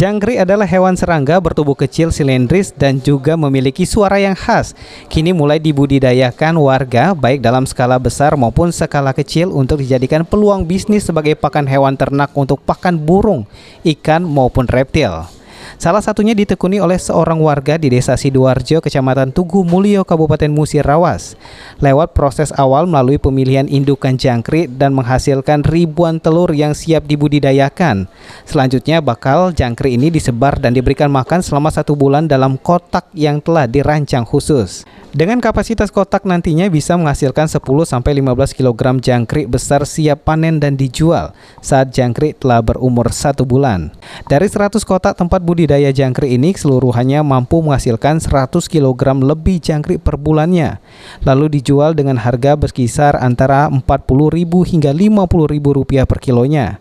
Jangkrik adalah hewan serangga bertubuh kecil, silindris, dan juga memiliki suara yang khas. Kini mulai dibudidayakan warga baik dalam skala besar maupun skala kecil untuk dijadikan peluang bisnis sebagai pakan hewan ternak untuk pakan burung, ikan maupun reptil. Salah satunya ditekuni oleh seorang warga di Desa Sidoarjo, Kecamatan Tugu Mulyo, Kabupaten Musirawas. Lewat proses awal melalui pemilihan indukan jangkrik dan menghasilkan ribuan telur yang siap dibudidayakan. Selanjutnya bakal jangkrik ini disebar dan diberikan makan selama 1 bulan dalam kotak yang telah dirancang khusus. Dengan kapasitas kotak nantinya bisa menghasilkan 10-15 kg jangkrik besar siap panen dan dijual saat jangkrik telah berumur 1 bulan. Dari 100 kotak tempat budidaya jangkrik ini keseluruhannya mampu menghasilkan 100 kg lebih jangkrik per bulannya. Lalu dijual dengan harga berkisar antara Rp40.000 hingga Rp50.000 per kilonya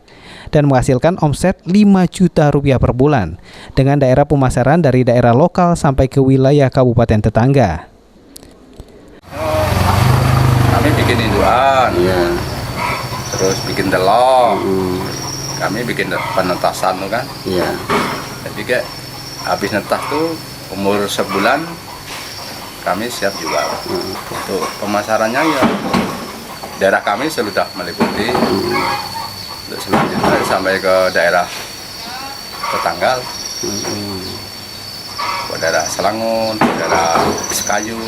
dan menghasilkan omset Rp5 juta per bulan dengan daerah pemasaran dari daerah lokal sampai ke wilayah kabupaten tetangga. Kami bikin induan, terus bikin telur, kami bikin penetasan tuh kan. Jadi kayak habis netas tuh umur sebulan kami siap jual. Untuk pemasarannya ya daerah kami sudah meliputi, selanjutnya sampai ke daerah tetangga. Daerah Selangun, daerah Sekayu,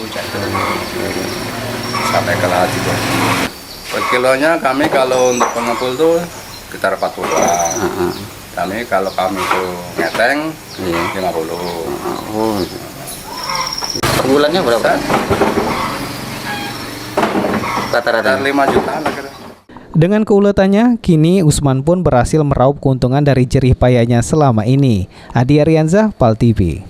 sampai ke Lahat juga. Per kilonya kami kalau untuk pengepul tuh sekitar 40-an. Kami kalau kami itu ngeteng 50. Per bulannya berapa? Rata-rata 5 jutaan lah kira. Dengan keuletannya, kini Usman pun berhasil meraup keuntungan dari jerih payahnya selama ini. Adi Arianza, PAL TV.